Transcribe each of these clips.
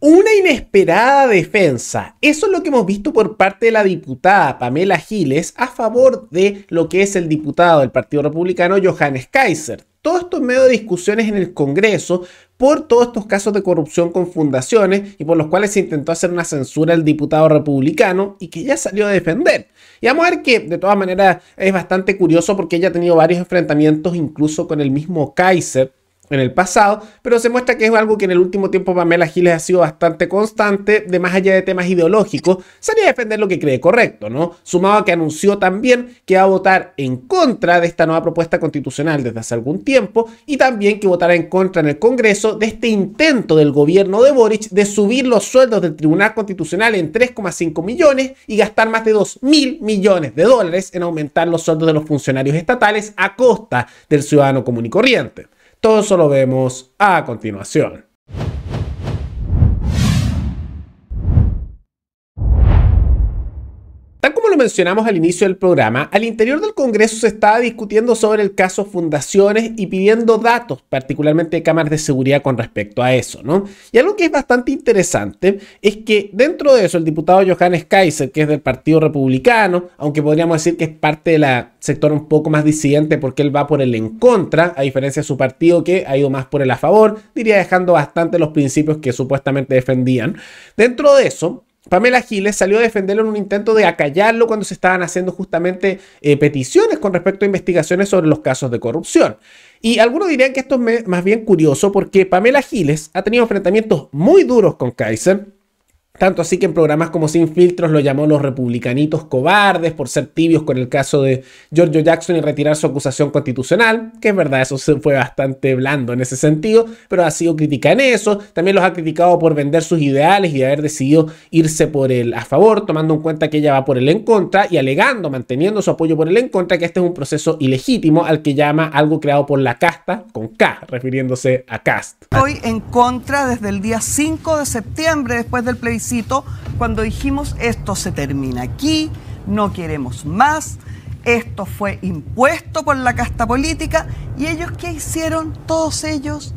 Una inesperada defensa. Eso es lo que hemos visto por parte de la diputada Pamela Giles a favor de lo que es el diputado del Partido Republicano Johannes Kaiser. Todo esto en medio de discusiones en el Congreso por todos estos casos de corrupción con fundaciones y por los cuales se intentó hacer una censura al diputado republicano y que ya salió a defender. Y vamos a ver que de todas maneras es bastante curioso porque ella ha tenido varios enfrentamientos incluso con el mismo Kaiser en el pasado, pero se muestra que es algo que en el último tiempo Pamela Giles ha sido bastante constante, de más allá de temas ideológicos, salía a defender lo que cree correcto, ¿no? Sumado a que anunció también que va a votar en contra de esta nueva propuesta constitucional desde hace algún tiempo y también que votará en contra en el Congreso de este intento del gobierno de Boric de subir los sueldos del Tribunal Constitucional en 3,5 millones y gastar más de 2.000 millones de dólares en aumentar los sueldos de los funcionarios estatales a costa del ciudadano común y corriente. Todo eso lo vemos a continuación. Tal como lo mencionamos al inicio del programa, al interior del Congreso se estaba discutiendo sobre el caso Fundaciones y pidiendo datos, particularmente de cámaras de seguridad con respecto a eso, ¿no? Y algo que es bastante interesante es que dentro de eso el diputado Johannes Kaiser, que es del Partido Republicano, aunque podríamos decir que es parte de la sector un poco más disidente porque él va por el en contra, a diferencia de su partido que ha ido más por el a favor, diría dejando bastante los principios que supuestamente defendían. Dentro de eso, Pamela Giles salió a defenderlo en un intento de acallarlo cuando se estaban haciendo justamente peticiones con respecto a investigaciones sobre los casos de corrupción. Y algunos dirían que esto es más bien curioso porque Pamela Giles ha tenido enfrentamientos muy duros con Kaiser, tanto así que en programas como Sin Filtros lo llamó los republicanitos cobardes por ser tibios con el caso de Giorgio Jackson y retirar su acusación constitucional, que es verdad, eso fue bastante blando en ese sentido, pero ha sido crítica en eso. También los ha criticado por vender sus ideales y de haber decidido irse por el a favor, tomando en cuenta que ella va por el en contra y alegando, manteniendo su apoyo por el en contra, que este es un proceso ilegítimo al que llama algo creado por la casta, con K, refiriéndose a Cast. Estoy en contra desde el día 5 de septiembre, después del plebiscito, cuando dijimos esto se termina aquí, no queremos más, esto fue impuesto por la casta política. ¿Y ellos qué hicieron? Todos ellos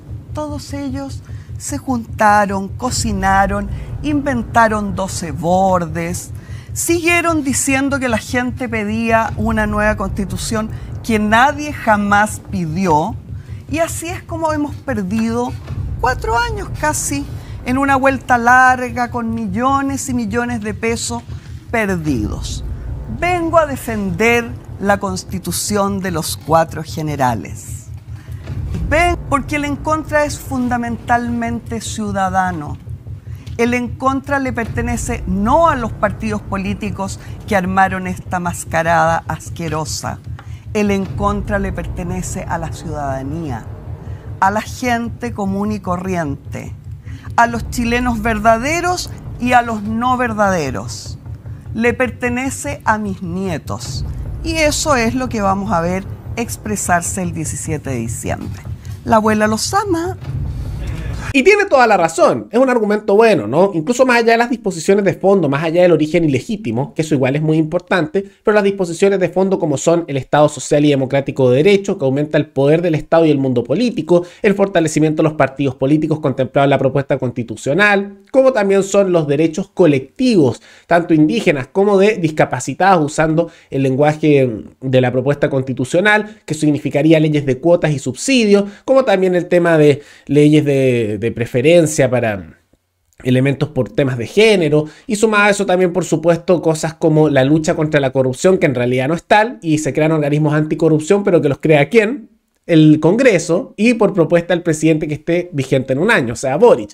se juntaron, cocinaron, inventaron 12 bordes, siguieron diciendo que la gente pedía una nueva constitución que nadie jamás pidió, y así es como hemos perdido 4 años casi en una vuelta larga con millones y millones de pesos perdidos. Vengo a defender la Constitución de los 4 generales. Porque el en contra es fundamentalmente ciudadano. El en contra le pertenece no a los partidos políticos que armaron esta mascarada asquerosa. El en contra le pertenece a la ciudadanía, a la gente común y corriente, a los chilenos verdaderos y a los no verdaderos. Le pertenece a mis nietos. Y eso es lo que vamos a ver expresarse el 17 de diciembre. La abuela los ama. Y tiene toda la razón, es un argumento bueno, ¿no? Incluso más allá de las disposiciones de fondo, más allá del origen ilegítimo, que eso igual es muy importante, pero las disposiciones de fondo como son el Estado social y democrático de derecho, que aumenta el poder del Estado y el mundo político, el fortalecimiento de los partidos políticos contemplado en la propuesta constitucional, como también son los derechos colectivos, tanto indígenas como de discapacitados, usando el lenguaje de la propuesta constitucional, que significaría leyes de cuotas y subsidios, como también el tema de leyes de preferencia para elementos por temas de género, y sumado a eso también, por supuesto, cosas como la lucha contra la corrupción, que en realidad no es tal, y se crean organismos anticorrupción, pero que los crea ¿quién? El Congreso, y por propuesta del presidente que esté vigente en un año, o sea, Boric.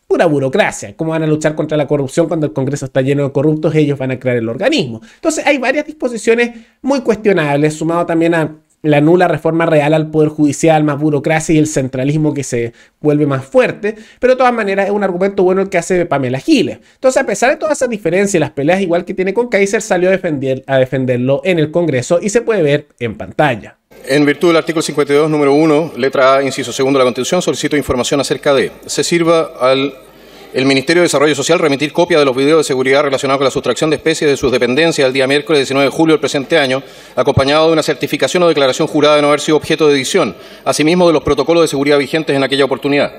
Pura burocracia. ¿Cómo van a luchar contra la corrupción cuando el Congreso está lleno de corruptos? Ellos van a crear el organismo. Entonces hay varias disposiciones muy cuestionables, sumado también a la nula reforma real al Poder Judicial, más burocracia y el centralismo que se vuelve más fuerte, pero de todas maneras es un argumento bueno el que hace Pamela Giles. Entonces, a pesar de todas esas diferencias y las peleas igual que tiene con Kaiser, salió a defenderlo en el Congreso y se puede ver en pantalla. En virtud del artículo 52, número 1, letra A, inciso segundo de la Constitución, solicito información acerca de: se sirva al el Ministerio de Desarrollo Social remitir copia de los videos de seguridad relacionados con la sustracción de especies de sus dependencias el día miércoles 19 de julio del presente año, acompañado de una certificación o declaración jurada de no haber sido objeto de edición, asimismo de los protocolos de seguridad vigentes en aquella oportunidad.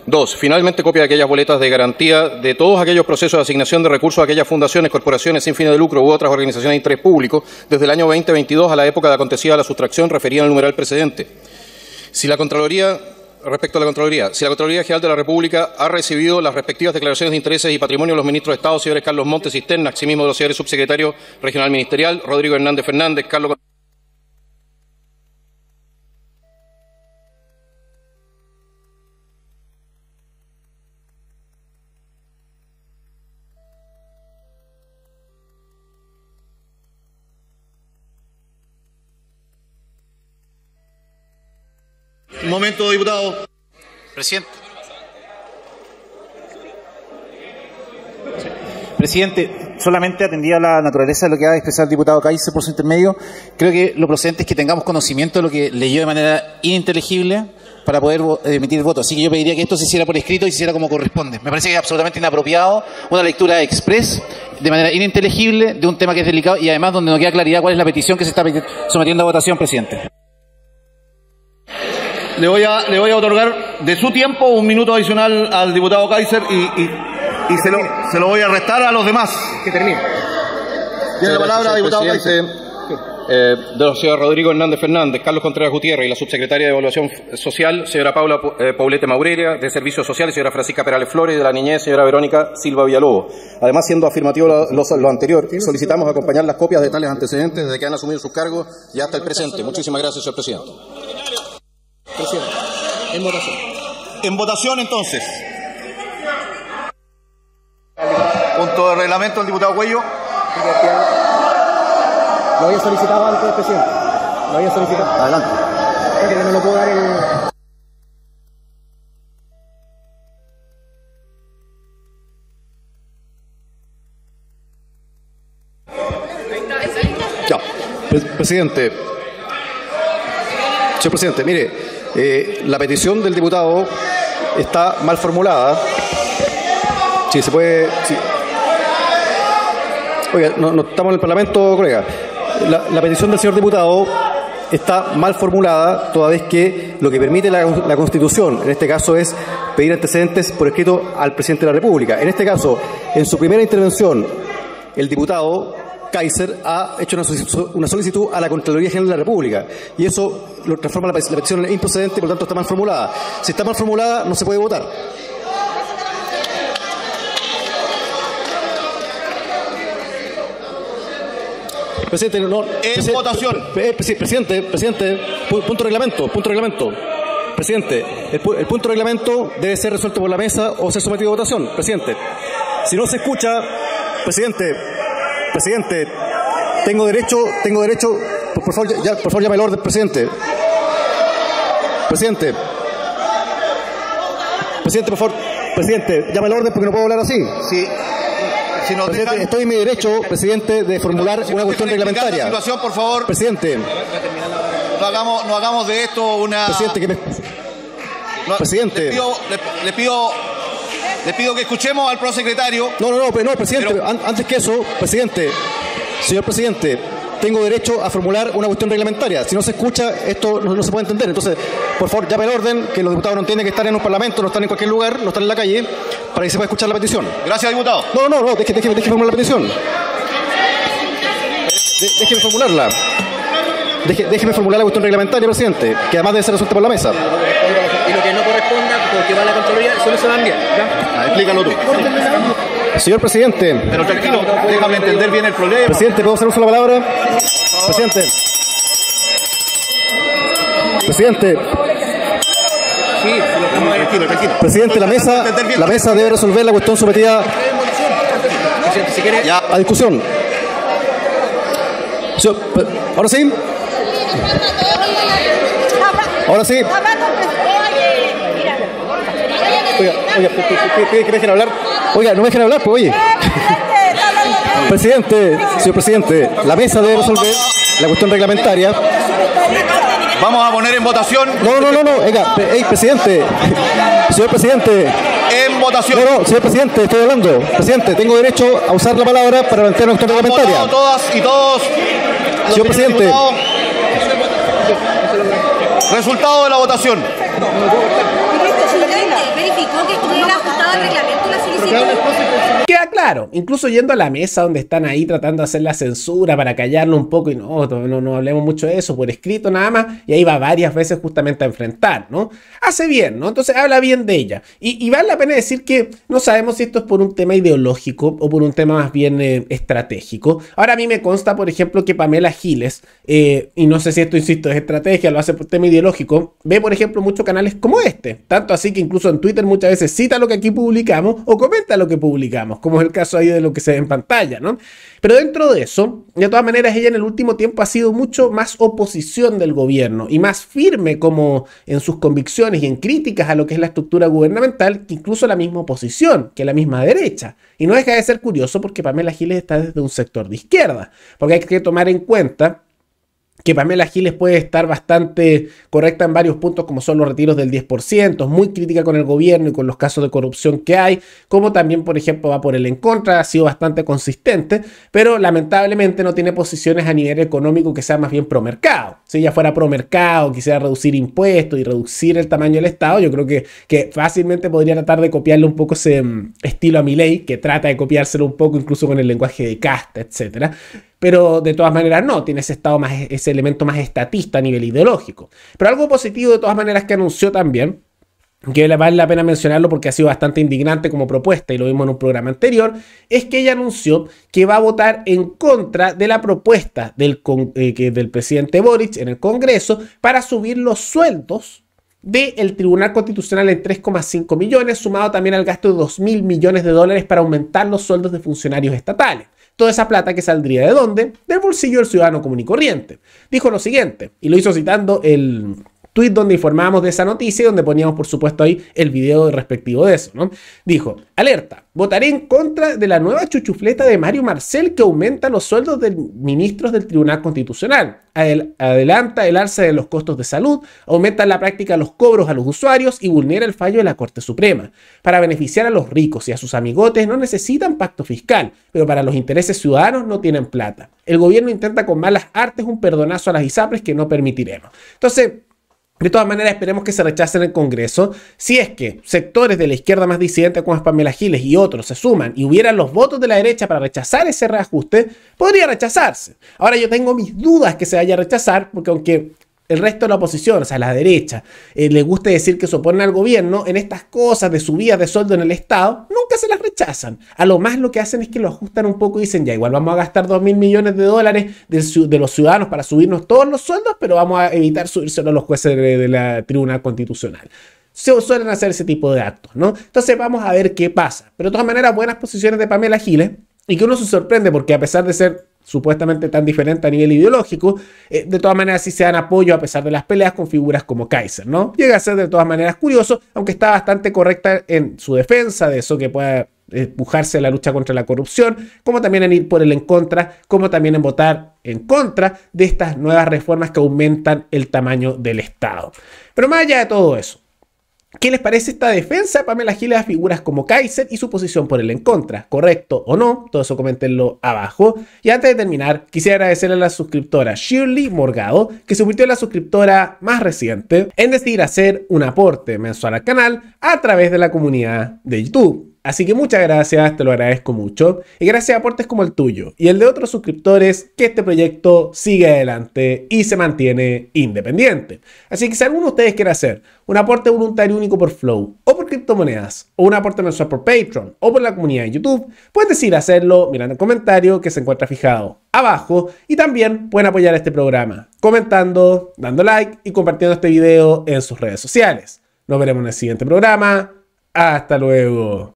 2. Finalmente, copia de aquellas boletas de garantía de todos aquellos procesos de asignación de recursos a aquellas fundaciones, corporaciones sin fines de lucro u otras organizaciones de interés público desde el año 2022 a la época de acontecida la sustracción referida en el numeral precedente. Respecto a la Contraloría, si la Contraloría General de la República ha recibido las respectivas declaraciones de intereses y patrimonio de los ministros de Estado, señores Carlos Montes Cisterna, asimismo de los señores subsecretarios regional ministerial, Rodrigo Hernández Fernández, Carlos... Un momento, diputado. Presidente. Presidente, solamente atendía a la naturaleza de lo que ha expresado el diputado Kaiser por su intermedio, creo que lo procedente es que tengamos conocimiento de lo que leyó de manera ininteligible para poder emitir voto. Así que yo pediría que esto se hiciera por escrito y se hiciera como corresponde. Me parece que es absolutamente inapropiado una lectura express de manera ininteligible de un tema que es delicado y además donde no queda claridad cuál es la petición que se está sometiendo a votación, presidente. Le voy a otorgar de su tiempo un minuto adicional al diputado Kaiser y se lo voy a restar a los demás. Que termine. Tiene la palabra, diputado Kaiser. De los señores Rodrigo Hernández Fernández, Carlos Contreras Gutiérrez y la subsecretaria de Evaluación Social, señora Paula Paulete Maureria, de Servicios Sociales, señora Francisca Perales Flores, de la Niñez, señora Verónica Silva Villalobos. Además, siendo afirmativo lo anterior, solicitamos acompañar las copias de tales antecedentes desde que han asumido sus cargos y hasta el presente. Muchísimas gracias, señor presidente. Presidente, en votación. En votación, entonces. Punto de reglamento del diputado Cuello. Lo había solicitado antes, presidente. Lo había solicitado. Adelante. Porque no lo puedo dar el... Ya. Presidente. Señor presidente, mire, la petición del diputado está mal formulada. Si se puede... Sí. Oiga, no estamos en el Parlamento, colega. La petición del señor diputado está mal formulada, toda vez que lo que permite la Constitución, en este caso, es pedir antecedentes por escrito al presidente de la República. En este caso, en su primera intervención, el diputado Kaiser ha hecho una solicitud a la Contraloría General de la República, y eso lo transforma la petición en improcedente y por lo tanto está mal formulada. Si está mal formulada, no se puede votar. Presidente, no. Votación. Presidente, punto de reglamento. Presidente, el punto de reglamento debe ser resuelto por la mesa o ser sometido a votación. Presidente, si no se escucha, presidente, tengo derecho, por favor, llame al orden, presidente, por favor, presidente, llame al orden porque no puedo hablar así. Sí. Si nos presidente, dejan... estoy en mi derecho, presidente, de formular una cuestión reglamentaria. La situación, por favor. Presidente. No hagamos de esto una... Presidente, Le pido que escuchemos al prosecretario. No, presidente, pero... antes que eso, presidente, señor presidente, tengo derecho a formular una cuestión reglamentaria. Si no se escucha, esto no se puede entender. Entonces, por favor, llame el orden, que los diputados no entienden que están en un parlamento, no están en cualquier lugar, no están en la calle, para que se pueda escuchar la petición. Gracias, diputado. No, déjeme formular la petición. Déjeme formularla. Déjeme formular la cuestión reglamentaria, presidente, que además debe ser resuelta por la mesa. Y lo que no corresponda, porque va a la Contraloría, eso se va a enviar. Explícalo tú. Señor presidente. Pero tranquilo, déjame entender bien el problema. Presidente, ¿puedo hacer uso de la palabra? Presidente. Tranquilo. Presidente, la mesa debe resolver la cuestión sometida a discusión. ¿Ahora sí? Oiga, ¿qué dejen hablar? Oiga, no me dejen hablar, pues, oye. Señor presidente, la mesa debe resolver la cuestión reglamentaria. Vamos a poner en votación. No, oiga, presidente. Señor presidente. En votación. No, señor presidente, estoy hablando. Presidente, tengo derecho a usar la palabra para plantear una cuestión reglamentaria. Todas y todos. Señor presidente. Resultado de la votación. Queda claro, incluso yendo a la mesa donde están ahí tratando de hacer la censura para callarlo un poco y no hablemos mucho de eso, por escrito nada más, y ahí va varias veces justamente a enfrentar, ¿no? Hace bien, ¿no? Entonces habla bien de ella. Y vale la pena decir que no sabemos si esto es por un tema ideológico o por un tema más bien estratégico. Ahora a mí me consta, por ejemplo, que Pamela Giles, y no sé si esto, insisto, es estrategia, lo hace por tema ideológico, ve, por ejemplo, muchos canales como este, tanto así que incluso en Twitter muchas veces cita lo que aquí publicamos o comenta lo que publicamos, como es el caso ahí de lo que se ve en pantalla, ¿no? Pero dentro de eso, de todas maneras, ella en el último tiempo ha sido mucho más oposición del gobierno y más firme como en sus convicciones y en críticas a lo que es la estructura gubernamental que incluso la misma oposición, que la misma derecha. Y no deja de ser curioso porque Pamela Giles está desde un sector de izquierda, porque hay que tomar en cuenta que Pamela Giles puede estar bastante correcta en varios puntos, como son los retiros del 10%, muy crítica con el gobierno y con los casos de corrupción que hay, como también, por ejemplo, va por el en contra, ha sido bastante consistente, pero lamentablemente no tiene posiciones a nivel económico que sea más bien pro mercado. Si ella fuera pro mercado, quisiera reducir impuestos y reducir el tamaño del Estado, yo creo que fácilmente podría tratar de copiarle un poco ese estilo a Milei, que trata de copiárselo un poco incluso con el lenguaje de casta, etcétera. Pero de todas maneras no, tiene ese estado más, ese elemento más estatista a nivel ideológico. Pero algo positivo de todas maneras que anunció también, que vale la pena mencionarlo porque ha sido bastante indignante como propuesta y lo vimos en un programa anterior, es que ella anunció que va a votar en contra de la propuesta del presidente Boric en el Congreso para subir los sueldos del Tribunal Constitucional en 3,5 millones, sumado también al gasto de 2.000 millones de dólares para aumentar los sueldos de funcionarios estatales. Toda esa plata que saldría ¿de dónde? Del bolsillo del ciudadano común y corriente. Dijo lo siguiente, y lo hizo citando el tweet donde informábamos de esa noticia y donde poníamos, por supuesto, ahí el video respectivo de eso, ¿no? Dijo, alerta, votaré en contra de la nueva chuchufleta de Mario Marcel que aumenta los sueldos de ministros del Tribunal Constitucional. Adelanta el alza de los costos de salud, aumenta en la práctica los cobros a los usuarios y vulnera el fallo de la Corte Suprema. Para beneficiar a los ricos y a sus amigotes no necesitan pacto fiscal, pero para los intereses ciudadanos no tienen plata. El gobierno intenta con malas artes un perdonazo a las ISAPRES que no permitiremos. Entonces, de todas maneras, esperemos que se rechace en el Congreso. Si es que sectores de la izquierda más disidente como es Pamela Giles y otros se suman y hubieran los votos de la derecha para rechazar ese reajuste, podría rechazarse. Ahora yo tengo mis dudas que se vaya a rechazar, porque aunque el resto de la oposición, o sea, la derecha, le gusta decir que se oponen al gobierno, en estas cosas de subidas de sueldo en el Estado, nunca se las rechazan. A lo más lo que hacen es que lo ajustan un poco y dicen, ya, igual vamos a gastar 2.000 millones de dólares de los ciudadanos para subirnos todos los sueldos, pero vamos a evitar subírselo a los jueces de la Tribunal Constitucional. Se suelen hacer ese tipo de actos, ¿no? Entonces vamos a ver qué pasa. Pero de todas maneras, buenas posiciones de Pamela Giles, y que uno se sorprende porque a pesar de ser supuestamente tan diferente a nivel ideológico, de todas maneras sí se dan apoyo a pesar de las peleas con figuras como Kaiser, ¿no? Llega a ser de todas maneras curioso, aunque está bastante correcta en su defensa de eso que pueda empujarse a la lucha contra la corrupción, como también en ir por el en contra, como también en votar en contra de estas nuevas reformas que aumentan el tamaño del Estado. Pero más allá de todo eso, ¿qué les parece esta defensa de Pamela Giles a figuras como Kaiser y su posición por el en contra? ¿Correcto o no? Todo eso coméntenlo abajo. Y antes de terminar, quisiera agradecerle a la suscriptora Shirley Morgado, que se convirtió en la suscriptora más reciente en decidir hacer un aporte mensual al canal a través de la comunidad de YouTube. Así que muchas gracias, te lo agradezco mucho. Y gracias a aportes como el tuyo y el de otros suscriptores, que este proyecto sigue adelante y se mantiene independiente. Así que si alguno de ustedes quiere hacer un aporte voluntario único por Flow, o por criptomonedas, o un aporte mensual por Patreon, o por la comunidad de YouTube, pueden decidir hacerlo mirando el comentario que se encuentra fijado abajo. Y también pueden apoyar este programa comentando, dando like y compartiendo este video en sus redes sociales. Nos veremos en el siguiente programa. Hasta luego.